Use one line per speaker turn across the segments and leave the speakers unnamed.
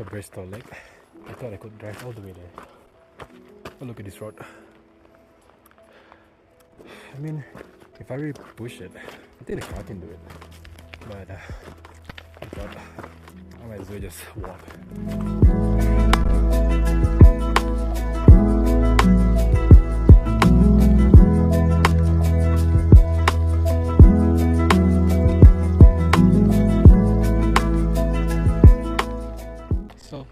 Cabresto Lake. I thought I could drive all the way there. But look at this road. I mean, if I really push it, I think the car can do it. But I thought I might as well just walk. So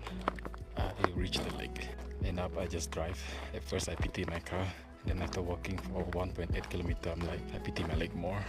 I reached the lake. And now I just drive. At first I pity my car. Then after walking for 1.8 kilometers, I'm like, I pity my leg more.